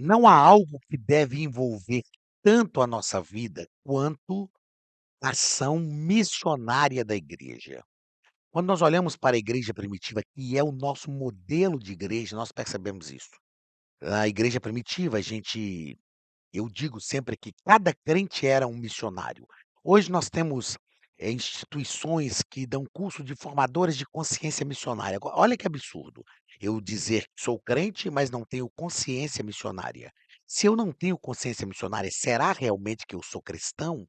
Não há algo que deve envolver tanto a nossa vida quanto a ação missionária da igreja. Quando nós olhamos para a igreja primitiva, que é o nosso modelo de igreja, nós percebemos isso. Na igreja primitiva, eu digo sempre que cada crente era um missionário. Hoje nós temos instituições que dão curso de formadores de consciência missionária. Olha que absurdo. Eu dizer que sou crente, mas não tenho consciência missionária. Se eu não tenho consciência missionária, será realmente que eu sou cristão?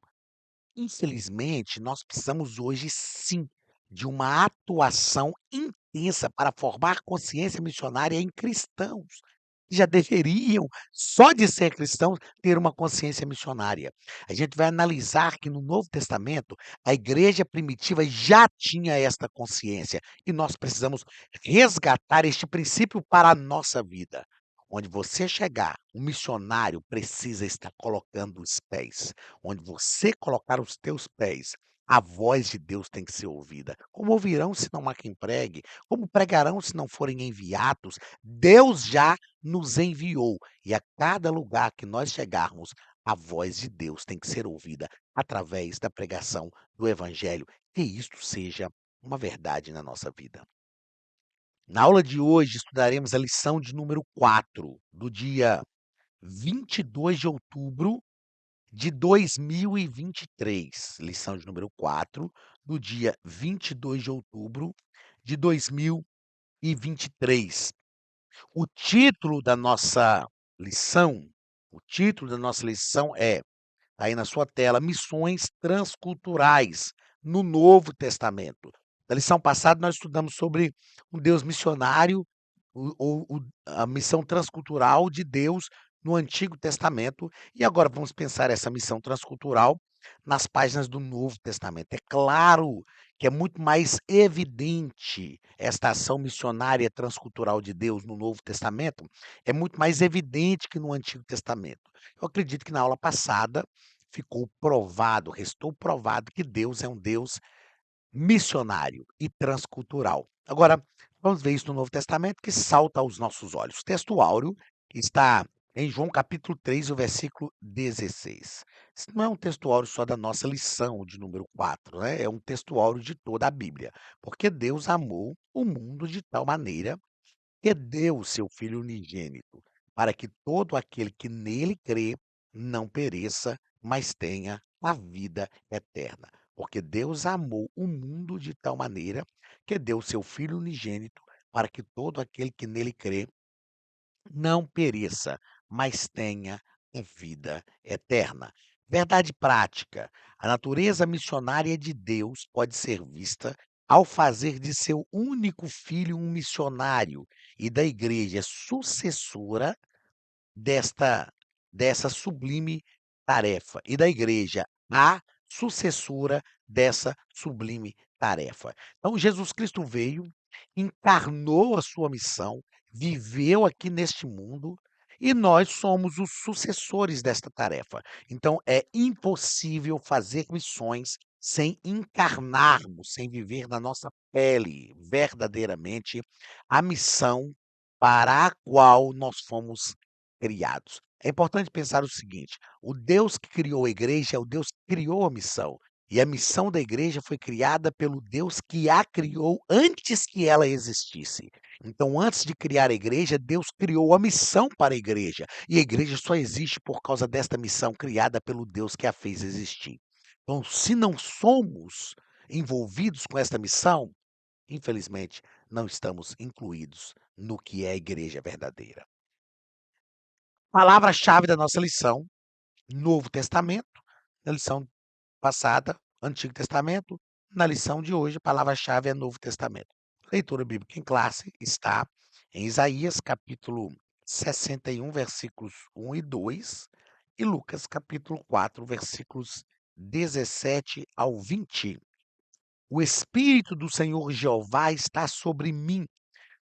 Infelizmente, nós precisamos hoje sim de uma atuação intensa para formar consciência missionária em cristãos, que já deveriam, só de ser cristãos, ter uma consciência missionária. A gente vai analisar que no Novo Testamento, a igreja primitiva já tinha esta consciência e nós precisamos resgatar este princípio para a nossa vida. Onde você chegar, o missionário precisa estar colocando os pés. Onde você colocar os teus pés, a voz de Deus tem que ser ouvida. Como ouvirão se não há quem pregue? Como pregarão se não forem enviados? Deus já nos enviou e a cada lugar que nós chegarmos, a voz de Deus tem que ser ouvida através da pregação do evangelho. Que isto seja uma verdade na nossa vida. Na aula de hoje estudaremos a lição de número 4 do dia 22 de outubro de 2023, lição de número 4, do dia 22 de outubro de 2023. O título da nossa lição o título da nossa lição é, tá aí na sua tela, Missões Transculturais no Novo Testamento. Na lição passada nós estudamos sobre um Deus missionário, a missão transcultural de Deus no Antigo Testamento, e agora vamos pensar essa missão transcultural nas páginas do Novo Testamento. É claro que é muito mais evidente esta ação missionária transcultural de Deus no Novo Testamento, é muito mais evidente que no Antigo Testamento. Eu acredito que na aula passada ficou provado, restou provado que Deus é um Deus missionário e transcultural. Agora, vamos ver isso no Novo Testamento que salta aos nossos olhos. O texto áureo está em João capítulo 3, o versículo 16. Isso não é um texto áureo só da nossa lição de número 4, né? É um texto áureo de toda a Bíblia. Porque Deus amou o mundo de tal maneira que deu o seu Filho unigênito, para que todo aquele que nele crê não pereça, mas tenha a vida eterna. Porque Deus amou o mundo de tal maneira que deu o seu Filho unigênito, para que todo aquele que nele crê não pereça, mas tenha a vida eterna. Verdade prática: a natureza missionária de Deus pode ser vista ao fazer de seu único filho um missionário e da igreja sucessora desta dessa sublime tarefa, e da igreja a sucessora dessa sublime tarefa. Então Jesus Cristo veio, encarnou a sua missão, viveu aqui neste mundo e nós somos os sucessores desta tarefa. Então é impossível fazer missões sem encarnarmos, sem viver na nossa pele verdadeiramente a missão para a qual nós fomos criados. É importante pensar o seguinte: o Deus que criou a igreja é o Deus que criou a missão. E a missão da igreja foi criada pelo Deus que a criou antes que ela existisse. Então, antes de criar a igreja, Deus criou a missão para a igreja. E a igreja só existe por causa desta missão criada pelo Deus que a fez existir. Então, se não somos envolvidos com esta missão, infelizmente, não estamos incluídos no que é a igreja verdadeira. Palavra-chave da nossa lição, Novo Testamento, na lição passada, Antigo Testamento, na lição de hoje, a palavra-chave é Novo Testamento. Leitura bíblica em classe está em Isaías, capítulo 61, versículos 1 e 2, e Lucas, capítulo 4, versículos 17 ao 20. O Espírito do Senhor Jeová está sobre mim,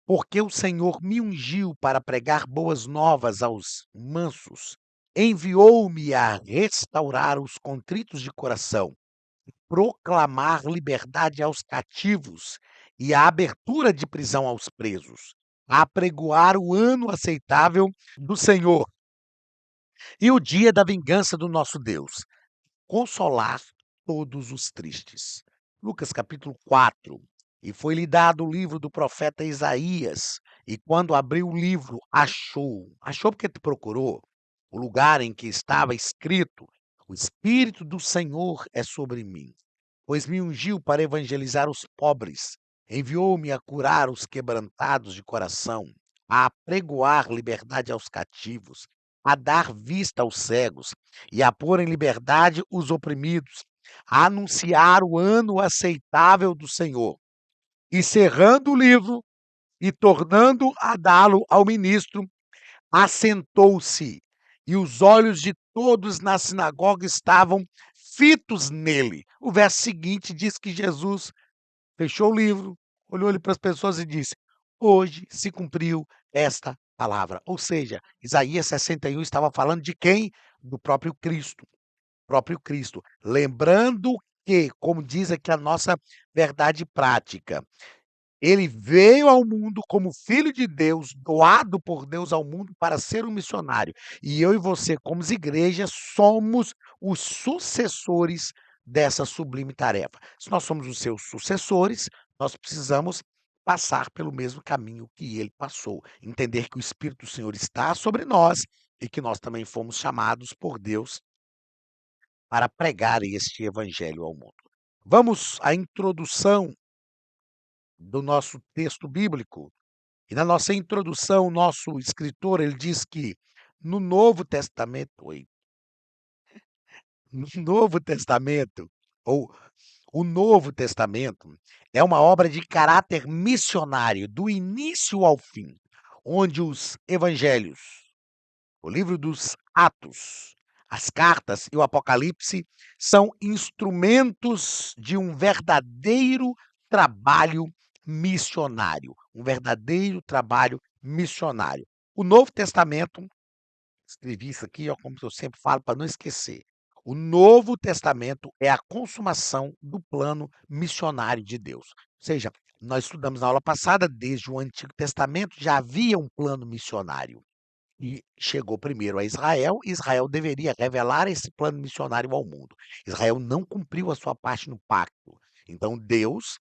porque o Senhor me ungiu para pregar boas novas aos mansos, enviou-me a restaurar os contritos de coração, proclamar liberdade aos cativos e a abertura de prisão aos presos, a apregoar o ano aceitável do Senhor E o dia da vingança do nosso Deus, consolar todos os tristes. Lucas capítulo 4. E foi-lhe dado o livro do profeta Isaías, e quando abriu o livro, achou porque te procurou, o lugar em que estava escrito: O Espírito do Senhor é sobre mim, pois me ungiu para evangelizar os pobres, enviou-me a curar os quebrantados de coração, a apregoar liberdade aos cativos, a dar vista aos cegos e a pôr em liberdade os oprimidos, a anunciar o ano aceitável do Senhor. E cerrando o livro e tornando a dá-lo ao ministro, assentou-se, e os olhos de todos na sinagoga estavam fitos nele. O verso seguinte diz que Jesus fechou o livro, olhou ali para as pessoas e disse: Hoje se cumpriu esta palavra. Ou seja, Isaías 61 estava falando de quem? Do próprio Cristo. Próprio Cristo. Lembrando que, como diz aqui a nossa verdade prática, ele veio ao mundo como filho de Deus, doado por Deus ao mundo para ser um missionário. E eu e você, como igreja, somos os sucessores dessa sublime tarefa. Se nós somos os seus sucessores, nós precisamos passar pelo mesmo caminho que ele passou. Entender que o Espírito do Senhor está sobre nós e que nós também fomos chamados por Deus para pregar este evangelho ao mundo. Vamos à introdução do nosso texto bíblico. E na nossa introdução, o nosso escritor, ele diz que no Novo Testamento, no Novo Testamento, ou o Novo Testamento, é uma obra de caráter missionário, do início ao fim, onde os evangelhos, o livro dos Atos, as cartas e o Apocalipse são instrumentos de um verdadeiro trabalho missionário, um verdadeiro trabalho missionário. O Novo Testamento, escrevi isso aqui, ó, como eu sempre falo, para não esquecer. O Novo Testamento é a consumação do plano missionário de Deus. Ou seja, nós estudamos na aula passada, desde o Antigo Testamento já havia um plano missionário. E chegou primeiro a Israel, e Israel deveria revelar esse plano missionário ao mundo. Israel não cumpriu a sua parte no pacto. Então Deus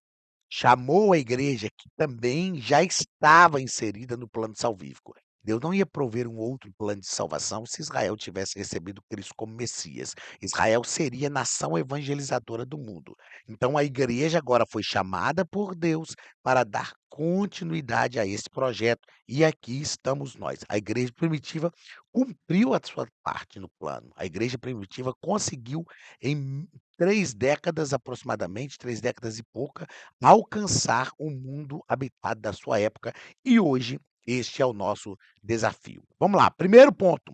chamou a igreja, que também já estava inserida no plano salvífico. Deus não ia prover um outro plano de salvação se Israel tivesse recebido Cristo como Messias. Israel seria a nação evangelizadora do mundo. Então a igreja agora foi chamada por Deus para dar continuidade a esse projeto. E aqui estamos nós. A igreja primitiva cumpriu a sua parte no plano. A igreja primitiva conseguiu, em 3 décadas aproximadamente, 3 décadas e pouca, alcançar o mundo habitado da sua época, e hoje este é o nosso desafio. Vamos lá, primeiro ponto.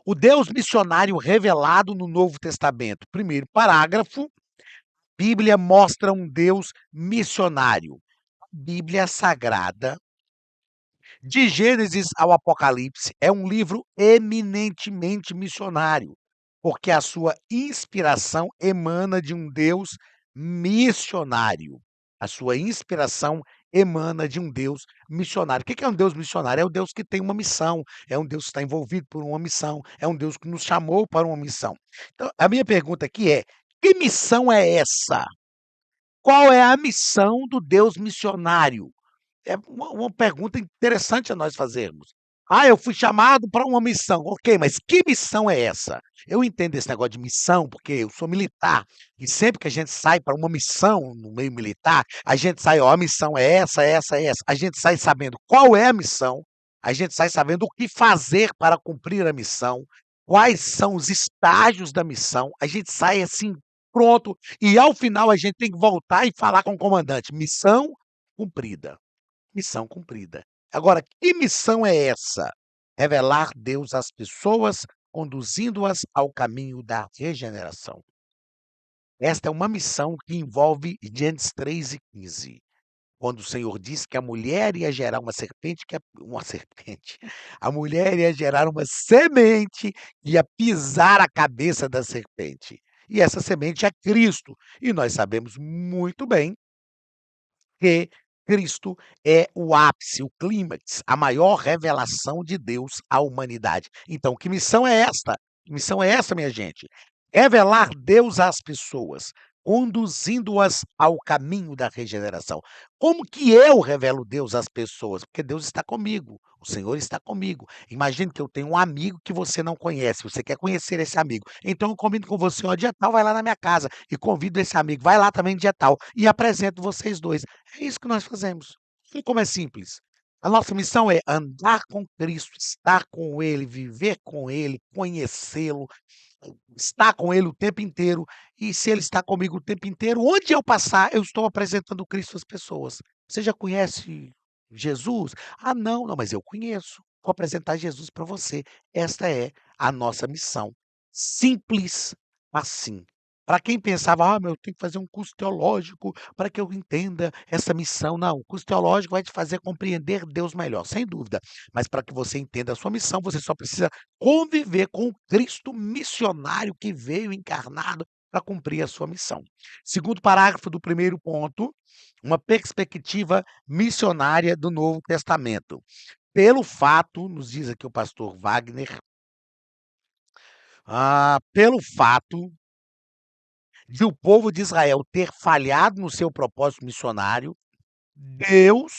O Deus missionário revelado no Novo Testamento. Primeiro parágrafo, Bíblia mostra um Deus missionário. A Bíblia Sagrada, de Gênesis ao Apocalipse, é um livro eminentemente missionário, porque a sua inspiração emana de um Deus missionário. A sua inspiração emana de um Deus missionário. O que é um Deus missionário? É o Deus que tem uma missão, é um Deus que está envolvido por uma missão, é um Deus que nos chamou para uma missão. Então, a minha pergunta aqui é: que missão é essa? Qual é a missão do Deus missionário? É uma pergunta interessante a nós fazermos. "Ah, eu fui chamado para uma missão", ok, mas que missão é essa? Eu entendo esse negócio de missão, porque eu sou militar, e sempre que a gente sai para uma missão no meio militar, a gente sai: "Ó, a missão é essa, essa, essa". A gente sai sabendo qual é a missão, a gente sai sabendo o que fazer para cumprir a missão, quais são os estágios da missão, a gente sai assim, pronto, e ao final a gente tem que voltar e falar com o comandante: "Missão cumprida". Missão cumprida. Agora, que missão é essa? Revelar Deus às pessoas, conduzindo-as ao caminho da regeneração. Esta é uma missão que envolve Gênesis 3:15, quando o Senhor disse que a mulher ia gerar uma serpente, a mulher ia gerar uma semente que ia pisar a cabeça da serpente. E essa semente é Cristo. E nós sabemos muito bem que Cristo é o ápice, o clímax, a maior revelação de Deus à humanidade. Então, que missão é esta? Que missão é essa, minha gente? Revelar Deus às pessoas, conduzindo-as ao caminho da regeneração. Como que eu revelo Deus às pessoas? Porque Deus está comigo, o Senhor está comigo. Imagine que eu tenho um amigo que você não conhece, você quer conhecer esse amigo. Então eu combino com você, ó, dia tal, vai lá na minha casa e convido esse amigo, vai lá também dia tal e apresento vocês dois. É isso que nós fazemos. E como é simples. A nossa missão é andar com Cristo, estar com Ele, viver com Ele, conhecê-lo, estar com Ele o tempo inteiro. E se Ele está comigo o tempo inteiro, onde eu passar, eu estou apresentando Cristo às pessoas. Você já conhece Jesus? Ah, não, não, mas eu conheço. Vou apresentar Jesus para você. Esta é a nossa missão. Simples assim. Para quem pensava, ah, meu, eu tenho que fazer um curso teológico para que eu entenda essa missão. Não, o curso teológico vai te fazer compreender Deus melhor, sem dúvida. Mas para que você entenda a sua missão, você só precisa conviver com o Cristo missionário que veio encarnado para cumprir a sua missão. Segundo parágrafo do primeiro ponto, uma perspectiva missionária do Novo Testamento. Pelo fato, nos diz aqui o pastor Wagner, pelo fato de o povo de Israel ter falhado no seu propósito missionário, Deus,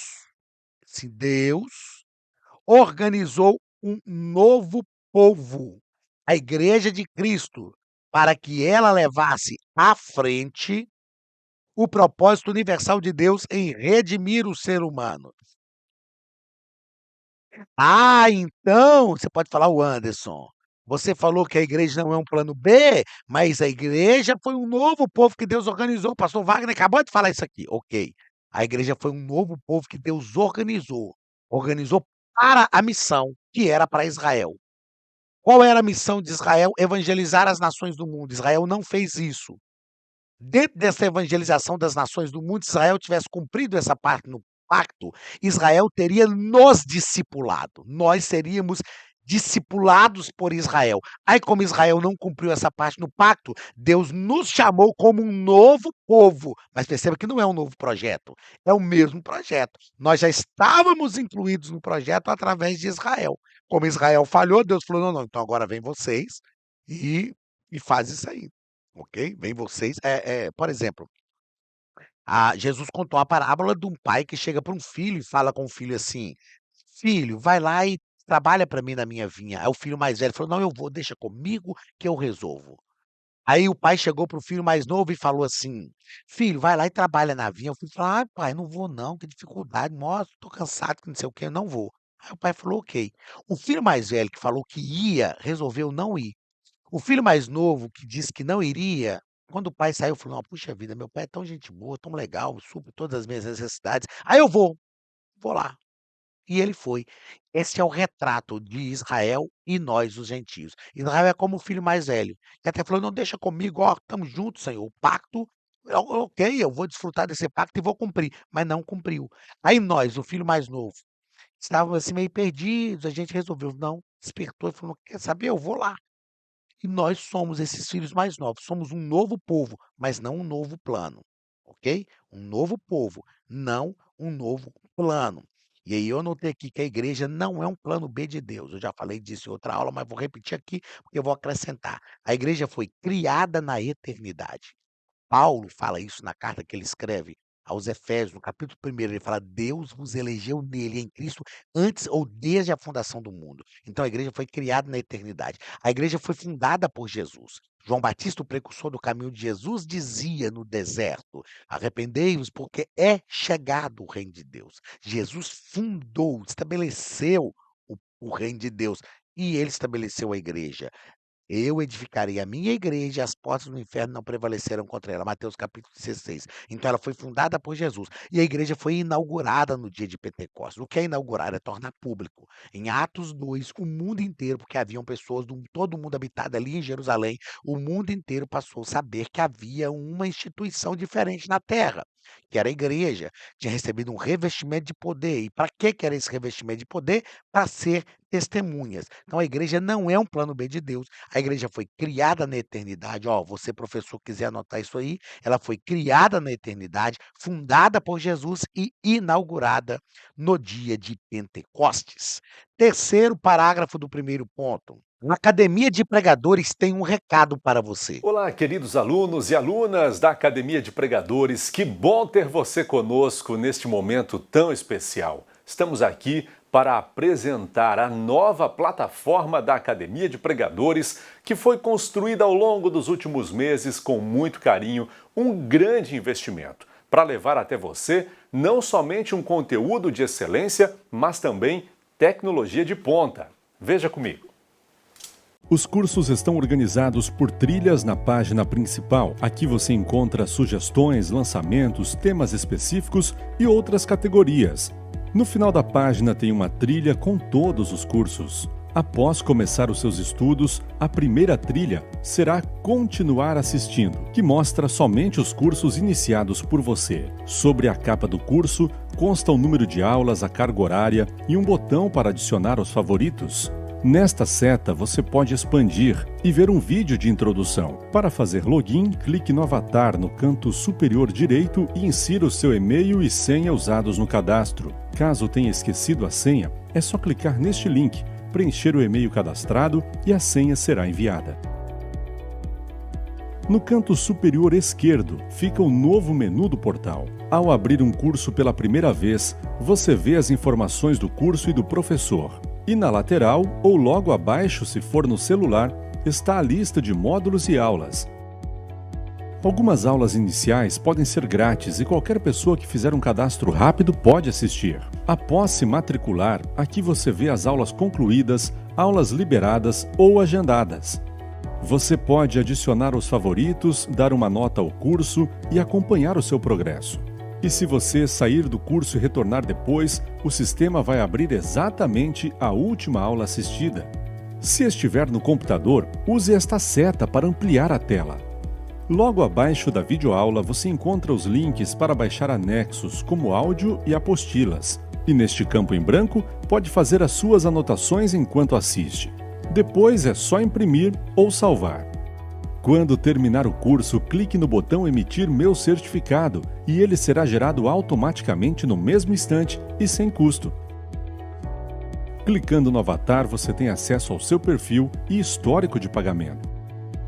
se Deus organizou um novo povo, a Igreja de Cristo, para que ela levasse à frente o propósito universal de Deus em redimir o ser humano. Ah, então, você pode falar: "O Anderson, você falou que a igreja não é um plano B, mas a igreja foi um novo povo que Deus organizou, o pastor Wagner acabou de falar isso aqui". Ok, a igreja foi um novo povo que Deus organizou para a missão que era para Israel. Qual era a missão de Israel? Evangelizar as nações do mundo. Israel não fez isso. Dentro dessa evangelização das nações do mundo, se Israel tivesse cumprido essa parte no pacto, Israel teria nos discipulado. Nós seríamos discipulados por Israel. Aí, como Israel não cumpriu essa parte no pacto, Deus nos chamou como um novo povo. Mas perceba que não é um novo projeto, é o mesmo projeto. Nós já estávamos incluídos no projeto através de Israel. Como Israel falhou, Deus falou: não, não, então agora vem vocês e, e faz isso aí. Ok? Vem vocês. Por exemplo, Jesus contou a parábola de um pai que chega para um filho e fala com o filho assim: Filho, vai lá e trabalha para mim na minha vinha. Aí o filho mais velho falou: Não, eu vou, deixa comigo que eu resolvo. Aí o pai chegou para o filho mais novo e falou assim: Filho, vai lá e trabalha na vinha. O filho falou: Ah, pai, não vou não, que dificuldade, nossa, tô cansado, que não sei o que, eu não vou. Aí o pai falou: Ok. O filho mais velho que falou que ia, resolveu não ir. O filho mais novo que disse que não iria, quando o pai saiu, falou: "Não, puxa vida, meu pai é tão gente boa, tão legal, supre todas as minhas necessidades. Aí eu vou lá". E ele foi. Esse é o retrato de Israel e nós, os gentios. Israel é como o filho mais velho, que até falou: "Não, deixa comigo, ó, estamos juntos, Senhor, o pacto, ok, eu vou desfrutar desse pacto e vou cumprir", mas não cumpriu. Aí nós, o filho mais novo, estávamos assim meio perdidos, a gente resolveu, não, despertou e falou: "Quer saber, eu vou lá". E nós somos esses filhos mais novos, somos um novo povo, mas não um novo plano, ok? Um novo povo, não um novo plano. E aí eu notei aqui que a igreja não é um plano B de Deus. Eu já falei disso em outra aula, mas vou repetir aqui porque eu vou acrescentar. A igreja foi criada na eternidade. Paulo fala isso na carta que ele escreve aos Efésios, no capítulo 1º, ele fala: "Deus vos elegeu nele, em Cristo, antes ou desde a fundação do mundo". Então a igreja foi criada na eternidade. A igreja foi fundada por Jesus. João Batista, o precursor do caminho de Jesus, dizia no deserto: "Arrependei-vos, porque é chegado o reino de Deus". Jesus fundou, estabeleceu o reino de Deus, e ele estabeleceu a igreja. Eu edificarei a minha igreja, e as portas do inferno não prevalecerão contra ela. Mateus capítulo 16. Então ela foi fundada por Jesus. E a igreja foi inaugurada no dia de Pentecostes. O que é inaugurar? É tornar público. Em Atos 2, o mundo inteiro, porque haviam pessoas, todo mundo habitado ali em Jerusalém, o mundo inteiro passou a saber que havia uma instituição diferente na terra. que era a igreja, tinha recebido um revestimento de poder. E para que era esse revestimento de poder? Para ser testemunhas. Então a igreja não é um plano B de Deus, a igreja foi criada na eternidade. Ó, você professor quiser anotar isso aí, ela foi criada na eternidade, fundada por Jesus e inaugurada no dia de Pentecostes. Terceiro parágrafo do primeiro ponto. A Academia de Pregadores tem um recado para você. Olá, queridos alunos e alunas da Academia de Pregadores, que bom ter você conosco neste momento tão especial. Estamos aqui para apresentar a nova plataforma da Academia de Pregadores, que foi construída ao longo dos últimos meses com muito carinho, um grande investimento, para levar até você não somente um conteúdo de excelência, mas também tecnologia de ponta. Veja comigo. Os cursos estão organizados por trilhas na página principal. Aqui você encontra sugestões, lançamentos, temas específicos e outras categorias. No final da página tem uma trilha com todos os cursos. Após começar os seus estudos, a primeira trilha será Continuar assistindo, que mostra somente os cursos iniciados por você. Sobre a capa do curso, consta o número de aulas, a carga horária e um botão para adicionar os favoritos. Nesta seta, você pode expandir e ver um vídeo de introdução. Para fazer login, clique no avatar no canto superior direito e insira o seu e-mail e senha usados no cadastro. Caso tenha esquecido a senha, é só clicar neste link, preencher o e-mail cadastrado e a senha será enviada. No canto superior esquerdo fica o novo menu do portal. Ao abrir um curso pela primeira vez, você vê as informações do curso e do professor. E na lateral, ou logo abaixo se for no celular, está a lista de módulos e aulas. Algumas aulas iniciais podem ser grátis e qualquer pessoa que fizer um cadastro rápido pode assistir. Após se matricular, aqui você vê as aulas concluídas, aulas liberadas ou agendadas. Você pode adicionar os favoritos, dar uma nota ao curso e acompanhar o seu progresso. E se você sair do curso e retornar depois, o sistema vai abrir exatamente a última aula assistida. Se estiver no computador, use esta seta para ampliar a tela. Logo abaixo da videoaula você encontra os links para baixar anexos, como áudio e apostilas. E neste campo em branco, pode fazer as suas anotações enquanto assiste. Depois é só imprimir ou salvar. Quando terminar o curso, clique no botão Emitir meu certificado e ele será gerado automaticamente no mesmo instante e sem custo. Clicando no avatar, você tem acesso ao seu perfil e histórico de pagamento.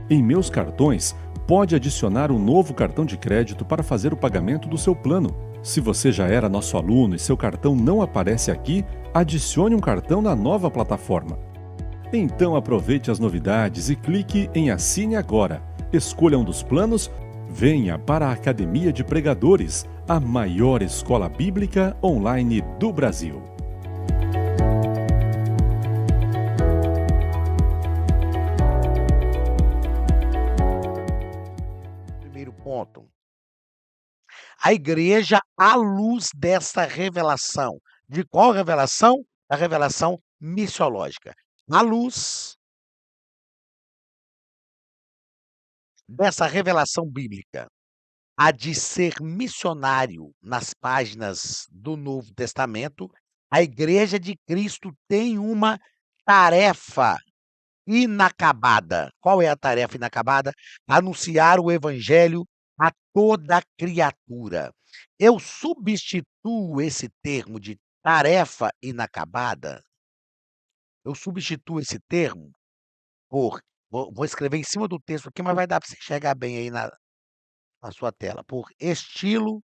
Em Meus Cartões, pode adicionar um novo cartão de crédito para fazer o pagamento do seu plano. Se você já era nosso aluno e seu cartão não aparece aqui, adicione um cartão na nova plataforma. Então aproveite as novidades e clique em Assine Agora. Escolha um dos planos, venha para a Academia de Pregadores, a maior escola bíblica online do Brasil. Primeiro ponto. A igreja à luz dessa revelação. De qual revelação? A revelação missiológica. À luz dessa revelação bíblica, a de ser missionário nas páginas do Novo Testamento, a Igreja de Cristo tem uma tarefa inacabada. Qual é a tarefa inacabada? Anunciar o evangelho a toda criatura. Eu substituo esse termo de tarefa inacabada, eu substituo esse termo por vou escrever em cima do texto aqui, mas vai dar para você enxergar bem aí na sua tela, por estilo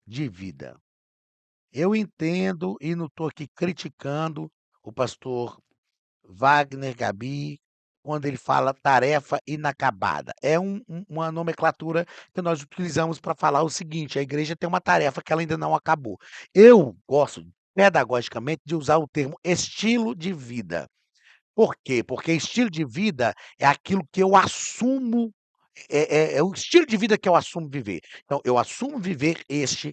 de vida. Eu entendo e não estou aqui criticando o pastor Wagner Gabi, quando ele fala tarefa inacabada. É uma nomenclatura que nós utilizamos para falar o seguinte: a igreja tem uma tarefa que ela ainda não acabou. Eu gosto, pedagogicamente, de usar o termo estilo de vida. Por quê? Porque estilo de vida é aquilo que eu assumo, é o estilo de vida que eu assumo viver. Então, eu assumo viver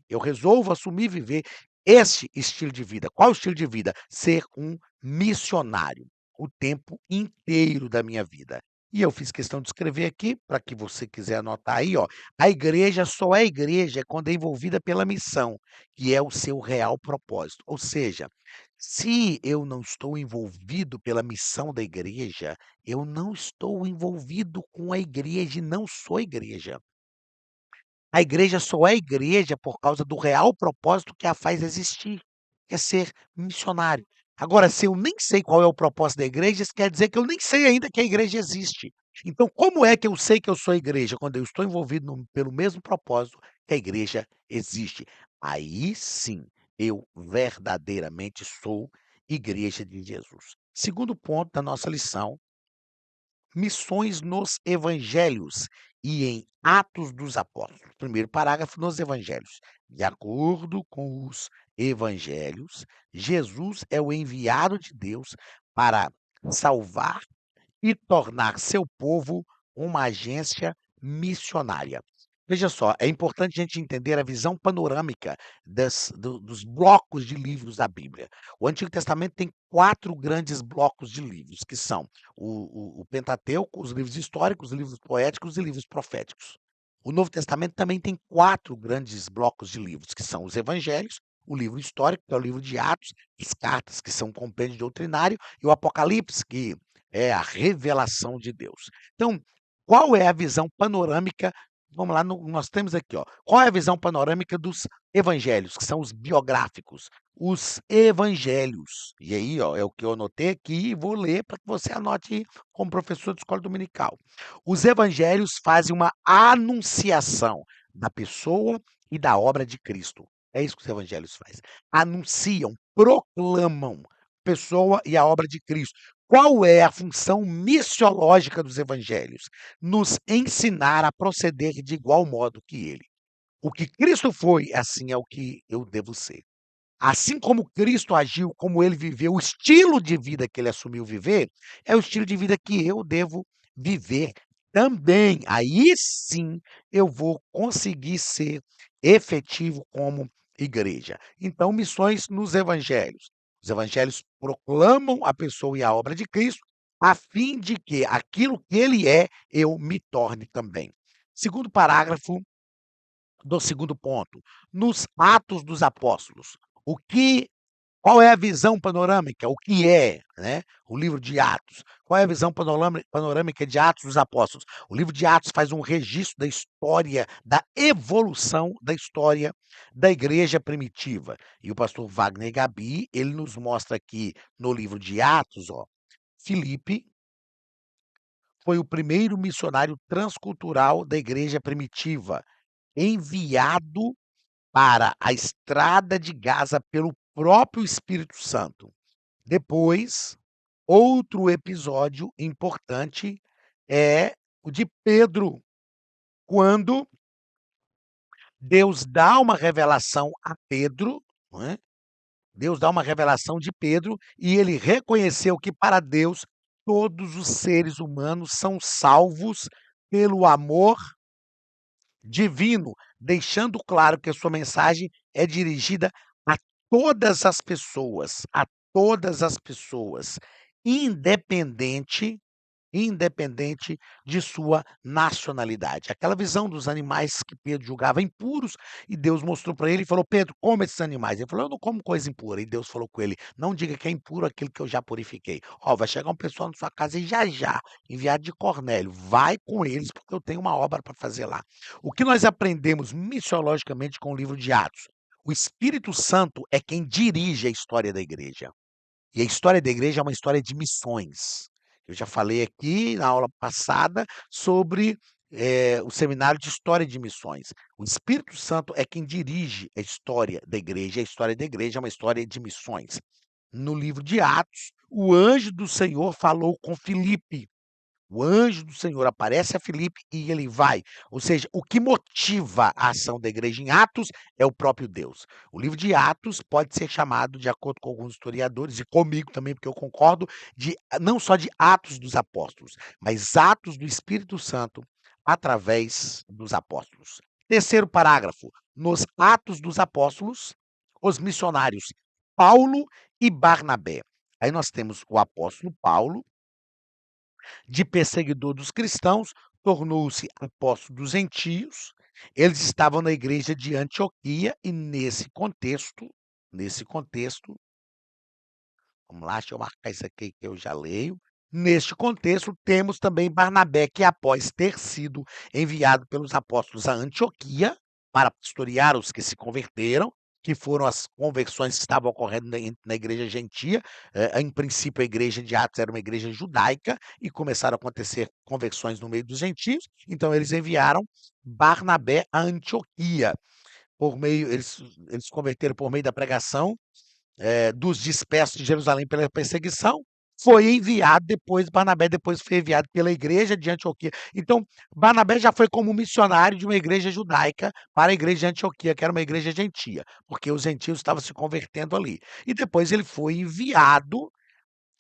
eu resolvo assumir viver este estilo de vida. Qual o estilo de vida? Ser um missionário, o tempo inteiro da minha vida. E eu fiz questão de escrever aqui, para que você quiser anotar aí, ó. A igreja só é igreja quando é envolvida pela missão, que é o seu real propósito. Ou seja, se eu não estou envolvido pela missão da igreja, eu não estou envolvido com a igreja e não sou igreja. A igreja só é igreja por causa do real propósito que a faz existir, que é ser missionário. Agora, se eu nem sei qual é o propósito da igreja, isso quer dizer que eu nem sei ainda que a igreja existe. Então, como é que eu sei que eu sou igreja? Quando eu estou envolvido pelo mesmo propósito que a igreja existe. Aí sim, eu verdadeiramente sou igreja de Jesus. Segundo ponto da nossa lição: missões nos evangelhos e em Atos dos Apóstolos. Primeiro parágrafo nos evangelhos. De acordo com os evangelhos, Jesus é o enviado de Deus para salvar e tornar seu povo uma agência missionária. Veja só, é importante a gente entender a visão panorâmica dos blocos de livros da Bíblia. O Antigo Testamento tem 4 grandes blocos de livros, que são o Pentateuco, os livros históricos, os livros poéticos e livros proféticos. O Novo Testamento também tem 4 grandes blocos de livros, que são os Evangelhos, o livro histórico, que é o livro de Atos, as cartas, que são um compêndio doutrinário, e o Apocalipse, que é a revelação de Deus. Então, qual é a visão panorâmica? Vamos lá, nós temos aqui, ó. Qual é a visão panorâmica dos evangelhos, que são os biográficos? Os evangelhos. E aí, ó, é o que eu anotei aqui e vou ler para que você anote como professor de escola dominical. Os evangelhos fazem uma anunciação da pessoa e da obra de Cristo. É isso que os evangelhos fazem. Anunciam, proclamam a pessoa e a obra de Cristo. Qual é a função missiológica dos evangelhos? Nos ensinar a proceder de igual modo que ele. O que Cristo foi, assim é o que eu devo ser. Assim como Cristo agiu, como ele viveu, o estilo de vida que ele assumiu viver, é o estilo de vida que eu devo viver também. Aí sim eu vou conseguir ser efetivo como igreja. Então, missões nos evangelhos. Os evangelhos proclamam a pessoa e a obra de Cristo, a fim de que aquilo que ele é, eu me torne também. Segundo parágrafo do segundo ponto, nos Atos dos Apóstolos. O que Qual é a visão panorâmica? O que é, né, o livro de Atos? Qual é a visão panorâmica de Atos dos Apóstolos? O livro de Atos faz um registro da história, da evolução da história da igreja primitiva. E o pastor Wagner Gabi, ele nos mostra aqui no livro de Atos, ó, Filipe foi o primeiro missionário transcultural da igreja primitiva, enviado para a estrada de Gaza pelo próprio Espírito Santo. Depois, outro episódio importante é o de Pedro, quando Deus dá uma revelação a Pedro, não é? Deus dá uma revelação de Pedro e ele reconheceu que para Deus todos os seres humanos são salvos pelo amor divino, deixando claro que a sua mensagem é dirigida a a todas as pessoas, independente independente de sua nacionalidade. Aquela visão dos animais que Pedro julgava impuros, e Deus mostrou para ele e falou: "Pedro, come esses animais". Ele falou: "Eu não como coisa impura". E Deus falou com ele: "Não diga que é impuro aquilo que eu já purifiquei. Ó, vai chegar um pessoal na sua casa e já, enviado de Cornélio, vai com eles, porque eu tenho uma obra para fazer lá". O que nós aprendemos missiologicamente com o livro de Atos? O Espírito Santo é quem dirige a história da igreja. E a história da igreja é uma história de missões. Eu já falei aqui na aula passada sobre, o seminário de história de missões. O Espírito Santo é quem dirige a história da igreja, a história da igreja é uma história de missões. No livro de Atos, o anjo do Senhor falou com Filipe. O anjo do Senhor aparece a Filipe e ele vai. Ou seja, o que motiva a ação da igreja em Atos é o próprio Deus. O livro de Atos pode ser chamado, de acordo com alguns historiadores, e comigo também, porque eu concordo, de não só de Atos dos Apóstolos, mas Atos do Espírito Santo através dos apóstolos. Terceiro parágrafo. Nos Atos dos Apóstolos, os missionários Paulo e Barnabé. Aí nós temos o apóstolo Paulo De perseguidor dos cristãos, tornou-se apóstolo dos gentios. Eles estavam na igreja de Antioquia e nesse contexto, vamos lá, deixa eu marcar isso aqui que eu já leio. Neste contexto, temos também Barnabé, que após ter sido enviado pelos apóstolos a Antioquia para pastorear os que se converteram, que foram as conversões que estavam ocorrendo na igreja gentia. Em princípio, a igreja de Atos era uma igreja judaica e começaram a acontecer conversões no meio dos gentios. Então, eles enviaram Barnabé a Antioquia. Eles se converteram por meio da pregação dos dispersos de Jerusalém pela perseguição, foi enviado depois, Barnabé depois foi enviado pela igreja de Antioquia. Então, Barnabé já foi como missionário de uma igreja judaica para a igreja de Antioquia, que era uma igreja gentia, porque os gentios estavam se convertendo ali. E depois ele foi enviado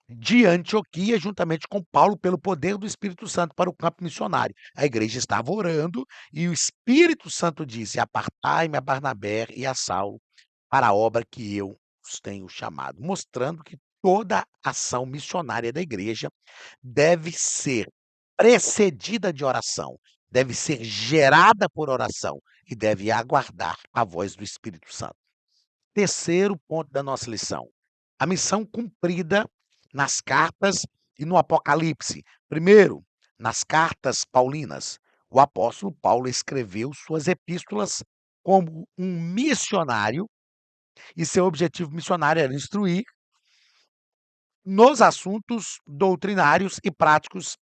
de Antioquia, juntamente com Paulo, pelo poder do Espírito Santo, para o campo missionário. A igreja estava orando e o Espírito Santo disse: Apartai-me a Barnabé e a Saulo para a obra que eu os tenho chamado, mostrando que toda ação missionária da igreja deve ser precedida de oração, deve ser gerada por oração e deve aguardar a voz do Espírito Santo. Terceiro ponto da nossa lição: a missão cumprida nas cartas e no Apocalipse. Primeiro, nas cartas paulinas, o apóstolo Paulo escreveu suas epístolas como um missionário e seu objetivo missionário era instruir nos assuntos doutrinários e práticos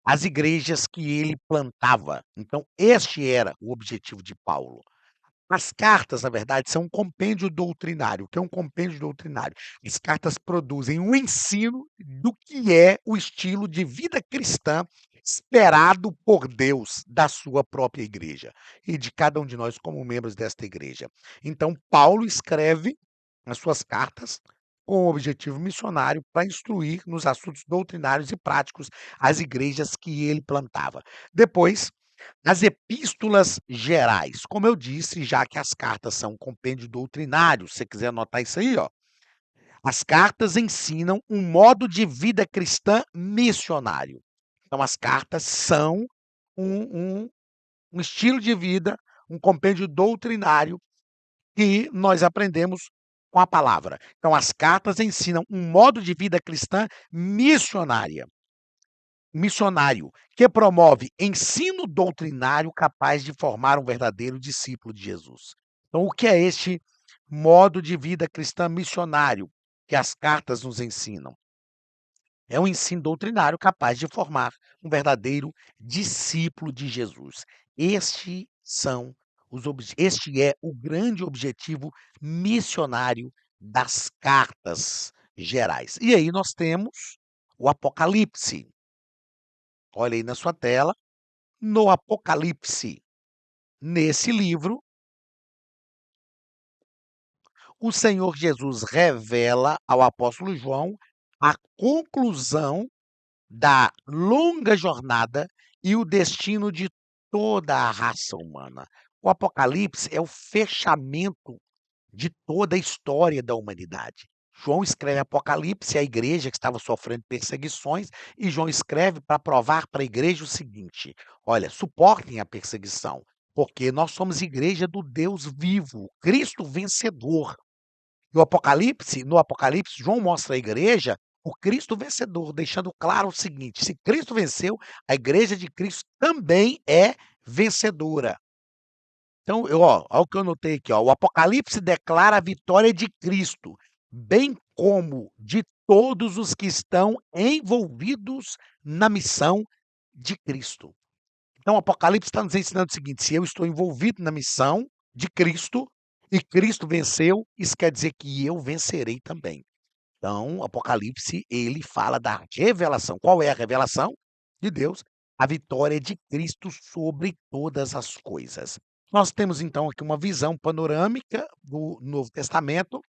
as igrejas que ele plantava. Então, este era o objetivo de Paulo. As cartas, na verdade, são um compêndio doutrinário. O que é um compêndio doutrinário? As cartas produzem um ensino do que é o estilo de vida cristã esperado por Deus da sua própria igreja e de cada um de nós como membros desta igreja. Então, Paulo escreve as suas cartas com o objetivo missionário para instruir nos assuntos doutrinários e práticos as igrejas que ele plantava. Depois, as epístolas gerais, como eu disse, já que as cartas são um compêndio doutrinário, se você quiser anotar isso aí, ó, as cartas ensinam um modo de vida cristã missionário. Então, as cartas são um, um, um estilo de vida, um compêndio doutrinário que nós aprendemos com a palavra. Então, as cartas ensinam um modo de vida cristã missionário, que promove ensino doutrinário capaz de formar um verdadeiro discípulo de Jesus. Então, o que é este modo de vida cristã missionário que as cartas nos ensinam? É um ensino doutrinário capaz de formar um verdadeiro discípulo de Jesus. Este é o grande objetivo missionário das cartas gerais. E aí nós temos o Apocalipse. Olha aí na sua tela, no Apocalipse. Nesse livro, o Senhor Jesus revela ao apóstolo João a conclusão da longa jornada e o destino de toda a raça humana. O Apocalipse é o fechamento de toda a história da humanidade. João escreve Apocalipse à igreja que estava sofrendo perseguições, e João escreve para provar para a igreja o seguinte: olha, suportem a perseguição, porque nós somos igreja do Deus vivo, Cristo vencedor. E no Apocalipse, João mostra à igreja o Cristo vencedor, deixando claro o seguinte: se Cristo venceu, a igreja de Cristo também é vencedora. Então, olha o que eu notei aqui, ó, o Apocalipse declara a vitória de Cristo, bem como de todos os que estão envolvidos na missão de Cristo. Então, o Apocalipse está nos ensinando o seguinte: se eu estou envolvido na missão de Cristo e Cristo venceu, isso quer dizer que eu vencerei também. Então, o Apocalipse, ele fala da revelação. Qual é a revelação? De Deus, a vitória de Cristo sobre todas as coisas. Nós temos então aqui uma visão panorâmica do Novo Testamento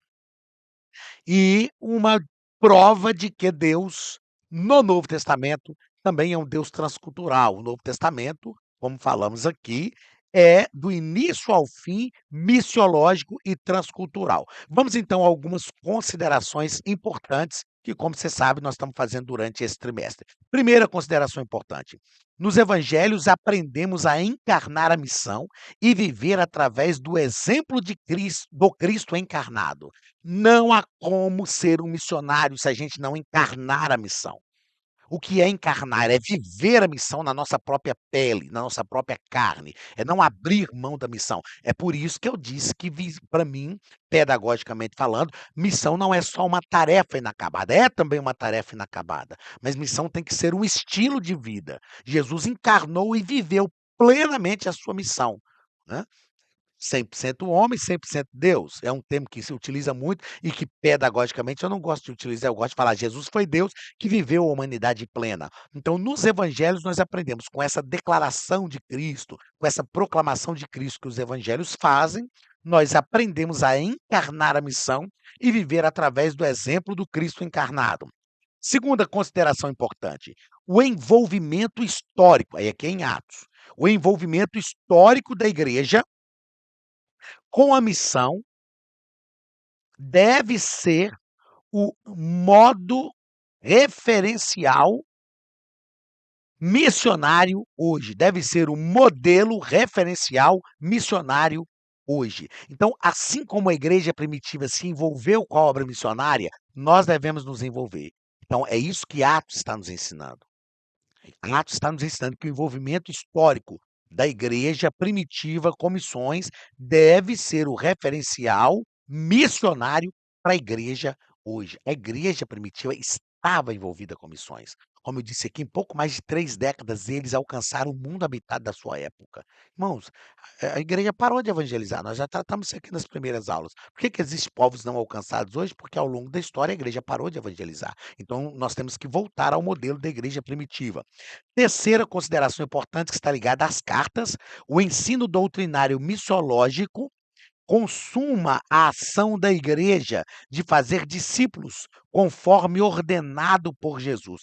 e uma prova de que Deus, no Novo Testamento, também é um Deus transcultural. O Novo Testamento, como falamos aqui, é do início ao fim missiológico e transcultural. Vamos então a algumas considerações importantes que, como você sabe, nós estamos fazendo durante esse trimestre. Primeira consideração importante: nos evangelhos aprendemos a encarnar a missão e viver através do exemplo de Cristo, do Cristo encarnado. Não há como ser um missionário se a gente não encarnar a missão. O que é encarnar? É viver a missão na nossa própria pele, na nossa própria carne, é não abrir mão da missão. É por isso que eu disse que para mim, pedagogicamente falando, missão não é só uma tarefa inacabada, é também uma tarefa inacabada, mas missão tem que ser um estilo de vida. Jesus encarnou e viveu plenamente a sua missão, né. 100% homem, 100% Deus. É um termo que se utiliza muito e que pedagogicamente eu não gosto de utilizar, eu gosto de falar: Jesus foi Deus que viveu a humanidade plena. Então, nos evangelhos nós aprendemos com essa declaração de Cristo, com essa proclamação de Cristo que os evangelhos fazem, nós aprendemos a encarnar a missão e viver através do exemplo do Cristo encarnado. Segunda consideração importante, o envolvimento histórico, aí aqui é em Atos, o envolvimento histórico da igreja com a missão deve ser o modo referencial missionário hoje, deve ser o modelo referencial missionário hoje. Então, assim como a igreja primitiva se envolveu com a obra missionária, nós devemos nos envolver. Então, é isso que Atos está nos ensinando. Atos está nos ensinando que o envolvimento histórico da igreja primitiva com missões deve ser o referencial missionário para a igreja hoje. A igreja primitiva estava envolvida com missões. Como eu disse aqui, em pouco mais de 3 décadas, eles alcançaram o mundo habitado da sua época. Irmãos, a igreja parou de evangelizar, nós já tratamos isso aqui nas primeiras aulas. Por que existem povos não alcançados hoje? Porque ao longo da história a igreja parou de evangelizar. Então nós temos que voltar ao modelo da igreja primitiva. Terceira consideração importante que está ligada às cartas, o ensino doutrinário missiológico consuma a ação da igreja de fazer discípulos, conforme ordenado por Jesus.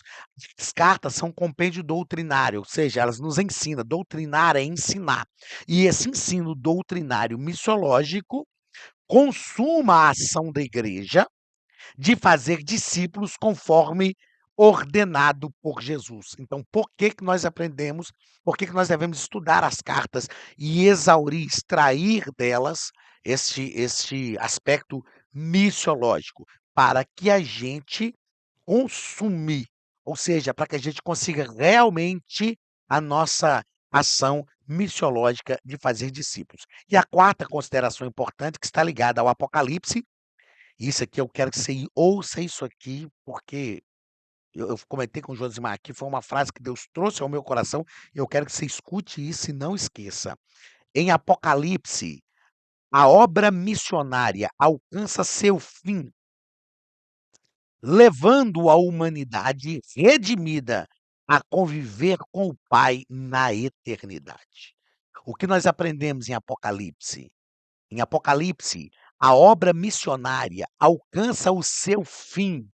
As cartas são um compêndio doutrinário, ou seja, elas nos ensinam, doutrinar é ensinar. E esse ensino doutrinário missiológico consuma a ação da igreja de fazer discípulos conforme ordenado por Jesus. Então, por que que nós devemos estudar as cartas e exaurir, extrair delas este aspecto missiológico, para que a gente consumir, ou seja, para que a gente consiga realmente a nossa ação missiológica de fazer discípulos. E a quarta consideração importante que está ligada ao Apocalipse, isso aqui eu quero que você ouça isso aqui, porque eu comentei com o Josimar aqui, foi uma frase que Deus trouxe ao meu coração, e eu quero que você escute isso e não esqueça. Em Apocalipse, a obra missionária alcança seu fim, levando a humanidade redimida a conviver com o Pai na eternidade. O que nós aprendemos em Apocalipse? Em Apocalipse, a obra missionária alcança o seu fim,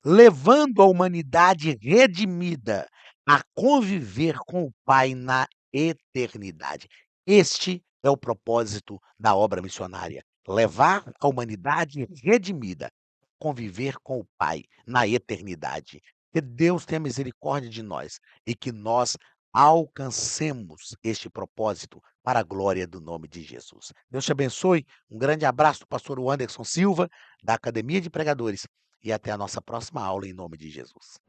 levando a humanidade redimida a conviver com o Pai na eternidade. Este é o propósito da obra missionária: levar a humanidade redimida a conviver com o Pai na eternidade. Que Deus tenha misericórdia de nós e que nós alcancemos este propósito para a glória do nome de Jesus. Deus te abençoe. Um grande abraço do pastor Anderson Silva, da Academia de Pregadores, e até a nossa próxima aula em nome de Jesus.